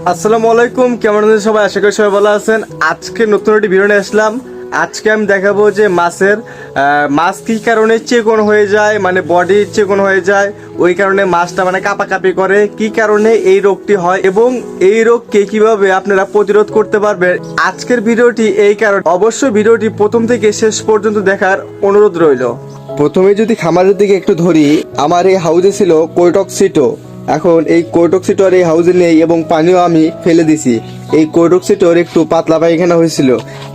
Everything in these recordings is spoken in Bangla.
আসসালামু আলাইকুম, কেমন আছেন সবাই? আশা করি সবাই ভালো আছেন। আজকে নতুন একটি ভিডিও নিয়ে আসলাম। আজকে আমি দেখাবো যে মাছ কি কারণে চিকন হয়ে যায়, মানে বডি চিকন হয়ে যায়, ওই কারণে মাছটা মানে কাঁপাকাঁপি করে, কি কারণে এই রোগটি হয় এবং এই রোগকে কিভাবে আপনারা প্রতিরোধ করতে পারবেন। আজকের ভিডিওটি এই কারণে, অবশ্যই ভিডিওটি প্রথম থেকে শেষ পর্যন্ত দেখার অনুরোধ রইল। প্রথমে যদি খামারের দিকে একটু ধরি, আমার এই হাউজে ছিল কোরটক্সিটো। এখন এই কোরটক্সিটোর এই হাউজে নেই এবং পানিও আমি ফেলে দিছি। এই কোরটক্সিটোর একটু পাতলা পায়খানা হয়েছিল,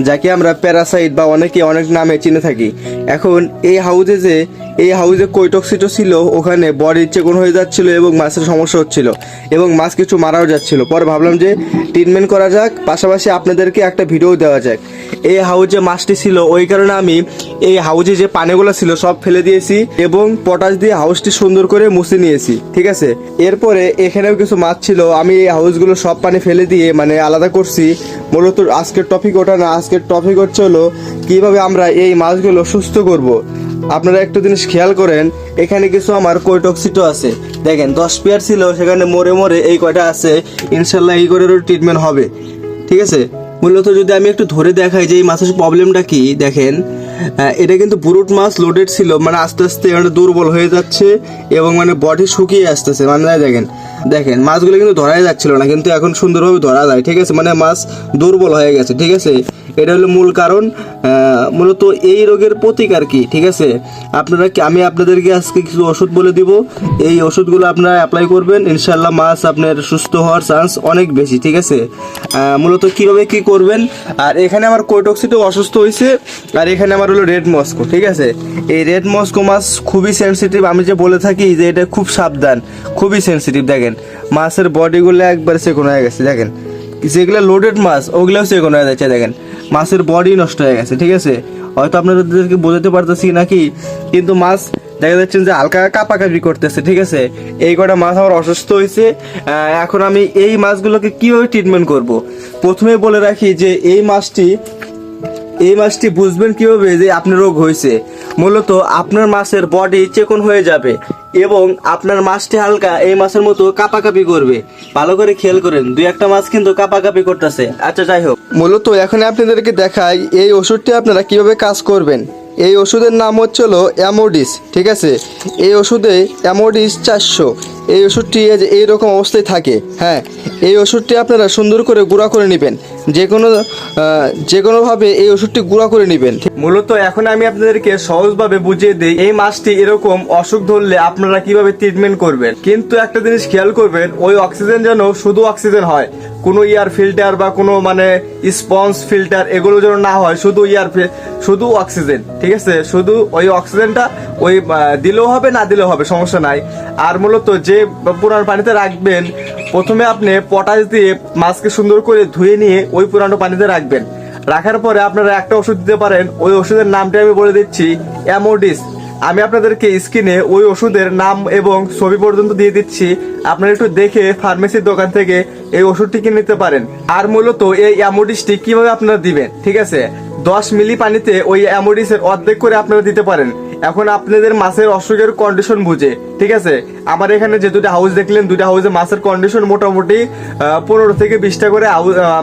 যাকে আমরা প্যারাসাইট বা অনেকে অনেক নামে চিনে থাকি। এখন এই হাউজে কোরটক্সিটো ছিল, ওখানে বডি চিকন হয়ে যাচ্ছিল এবং মাছের সমস্যা হচ্ছিল এবং মাছ কিছু মারাও যাচ্ছিল। পরে ভাবলাম যে ট্রিটমেন্ট করা যাক, পাশাপাশি আপনাদেরকে একটা ভিডিও দেওয়া যাক। এই হাউজে মাছটি ছিল, ওই কারণে আমি এই হাউজে যে পানিগুলো ছিল সব ফেলে দিয়েছি এবং পটাশ দিয়ে হাউসটি সুন্দর করে মুছে নিয়েছি, ঠিক আছে। এরপরে এখানেও কিছু মাছ ছিল, আমি এই হাউসগুলো সব পানি ফেলে দিয়ে মানে আলাদা করছি। মূলত আজকের টপিক ওটা না, আজকের টপিক হচ্ছে হলো কিভাবে আমরা এই মাছগুলো সুস্থ করব। আপনারা একটা জিনিস খেয়াল করেন, এখানে কিছু আমার কোরটক্সিটো আছে, দেখেন 10 পেয়ার ছিল, সেখানে মরে মরে এই কয়টা আছে। ইনশাল্লাহ এই করে ট্রিটমেন্ট হবে, ঠিক আছে। মূলত যদি আমি একটু ধরে দেখাই যে এই মাছের প্রবলেমটা কি, দেখেন এটা কিন্তু ব্রুট মাছ লোডেড ছিল, মানে আস্তে আস্তে এটা দুর্বল হয়ে যাচ্ছে এবং মানে বডি শুকিয়ে আসতেছে। মানে দেখেন মাছগুলো কিন্তু ধরাই যাচ্ছিল না, কিন্তু এখন সুন্দরভাবে ধরা যায়, ঠিক আছে। মানে মাছ দুর্বল হয়ে গেছে, ঠিক আছে। এটা হলো মূল কারণ। মূলত এই রোগের প্রতিকার কি, ঠিক আছে। আমি আপনাদেরকে আজকে কিছু ওষুধ বলে দিব, এই ওষুধগুলো আপনারা অ্যাপ্লাই করবেন, ইনশাল্লাহ মাছ আপনার সুস্থ হওয়ার চান্স অনেক বেশি, ঠিক আছে। মূলত কিভাবে কি করবেন, আর এখানে আমার কোরটক্সিটো অসুস্থ হয়েছে, আর এখানে আমার হলো রেড মস্কো, ঠিক আছে। এই রেড মস্কো মাছ খুবই সেন্সিটিভ, আমি যে বলে থাকি যে এটা খুব সাবধান, খুবই সেন্সিটিভ। দেখেন মাছের বডিগুলো একবার চিকন হয়ে গেছে, দেখেন যেগুলো লোডেড মাছ ওগুলোও চিকন হয়ে যাচ্ছে, দেখেন মাছের বডি নষ্ট হয়ে গেছে, ঠিক আছে। হয়তো আপনাদেরকে বোঝাতে পারতেছি নাকি, কিন্তু মাছ দেখা যাচ্ছে যে হালকা কাঁপাকাঁপি করতেছে, ঠিক আছে। এই কটা মাছ আমার অসুস্থ হয়েছে। এখন আমি এই মাছগুলোকে কিভাবে ট্রিটমেন্ট করব, প্রথমে বলে রাখি যে এই মাছটি বুঝবেন কিভাবে যে আপনার রোগ হয়েছে। মূলত আপনার মাছের বডি চিকন হয়ে যাবে এবং আপনার মাছটি হালকা এই মাছের মতো কাঁপাকাঁপি করবে। ভালো করে খেয়াল করেন, 2-1টা মাছ কিন্তু কাঁপাকাঁপি করতেছে। আচ্ছা, যাই হোক, মূলত এখন আপনাদেরকে দেখাই এই ওষুধটি আপনারা কিভাবে কাজ করবেন। এই ওষুধের নাম হচ্ছে হলো অ্যামোডিস, ঠিক আছে। এই ওষুধে অ্যামোডিস 400, এই ওষুধটি এইরকম অবস্থায় থাকে। হ্যাঁ, এই ওষুধটি আপনারা সুন্দর করে গুঁড়া করে নেবেন, যে কোনোভাবে এই ওষুধটি গুঁড়া করে নেবেন। মূলত এখন আমি আপনাদেরকে সহজভাবে বুঝিয়ে দিই এই মাছটি এরকম অসুখ ধরলে আপনারা কিভাবে ট্রিটমেন্ট করবেন। কিন্তু একটা জিনিস খেয়াল করবেন, ওই অক্সিজেন যেন শুধু অক্সিজেন হয়, কোনো ইয়ার ফিল্টার বা কোনো মানে স্পঞ্জ ফিল্টার এগুলো যেন না হয়, শুধু অক্সিজেন, ঠিক আছে। শুধু ওই অক্সিজেনটা ওই দিলেও হবে, না দিলেও হবে, সমস্যা নাই। আর মূলত যে পুরানো পানিতে রাখবেন, প্রথমে আপনি পটাশ দিয়ে মাছকে সুন্দর করে ধুয়ে নিয়ে ওই পুরানো পানিতে রাখবেন। রাখার পরে আপনারা একটা ওষুধ দিতে পারেন, ওই ওষুধের নামটা আমি বলে দিচ্ছি, অ্যামোডিস। আমি আপনাদেরকে স্ক্রিনে ওই ওষুধের নাম এবং ছবি পর্যন্ত দিয়ে দিচ্ছি, আপনারা একটু দেখে ফার্মেসির দোকান থেকে এই ওষুধটি কিনে নিতে পারেন। আর মূলত এই অ্যামোডিসটি কিভাবে আপনারা দিবেন, ঠিক আছে। 10 মিলি পানিতে ওই অ্যামোডিসের অর্ধেক করে আপনারা দিতে পারেন। এখন আপনাদের মাছের অসুখের কন্ডিশন বুঝে, ঠিক আছে। আমার এখানে যে 2টা হাউস দেখলেন, 2টা হাউসে মাছের কন্ডিশন মোটামুটি 15 থেকে 20টা করে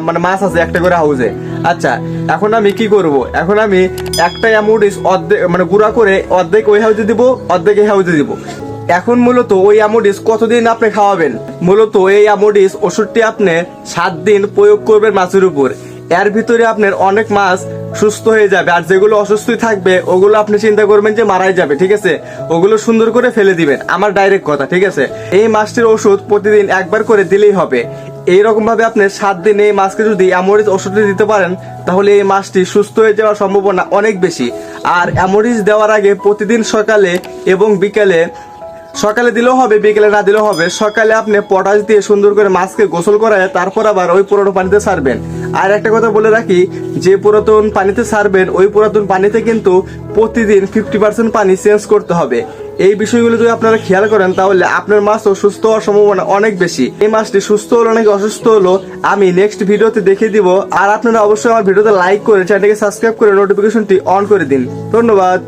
মানে মাছ আছে একটা করে হাউসে। আচ্ছা, এখন আমি কি করব, এখন আমি একটা অ্যামোডিস অর্ধেক মানে গুঁড়া করে অর্ধেক ওই হাউসে দিব, অর্ধেক এই হাউসে দিব। এখন মূলত ওই অ্যামোডিস কতদিন আপনি খাওয়াবেন, মূলত এই অ্যামোডিস ওষুধটি আপনি 7 দিন প্রয়োগ করবেন মাছের উপর। এর ভিতরে আপনার অনেক মাছ সুস্থ হয়ে যাবে, আর যেগুলো অসুস্থই থাকবে ওগুলো আপনি চিন্তা করবেন যে মারাই যাবে, ঠিক আছে। ওগুলো সুন্দর করে ফেলে দিবেন, আমার ডাইরেক্ট কথা, ঠিক আছে। এই মাছটির ওষুধ প্রতিদিন একবার করে দিলেই হবে। এইরকম ভাবে আপনি 7 দিন এই মাছকে যদি অ্যামোডিস ওষুধটি দিতে পারেন, তাহলে এই মাছটি সুস্থ হয়ে যাওয়ার সম্ভাবনা অনেক বেশি। আর অ্যামোডিস দেওয়ার আগে প্রতিদিন সকালে এবং বিকেলে, সকালে দিলেও হবে, বিকেলে না দিলেও হবে, সকালে আপনি পটাশ দিয়ে সুন্দর করে মাছকে গোসল করায় তারপর আবার ওই পুরনো পানিতে ছাড়বেন। আর একটা কথা বলে রাখি, যে পুরাতন পানিতে ছাড়বেন ওই পুরাতন পানিতে কিন্তু প্রতিদিন 50% পানি চেঞ্জ করতে হবে। এই বিষয়গুলো যদি আপনারা খেয়াল করেন, তাহলে আপনার মাছও সুস্থ হওয়ার সম্ভাবনা অনেক বেশি। এই মাছটি সুস্থ হলো নাকি অসুস্থ হলো আমি নেক্সট ভিডিওতে দেখিয়ে দিব। আর আপনারা অবশ্যই আমার ভিডিওতে লাইক করে চ্যানেলটিকে সাবস্ক্রাইব করে নোটিফিকেশনটি অন করে দিন। ধন্যবাদ।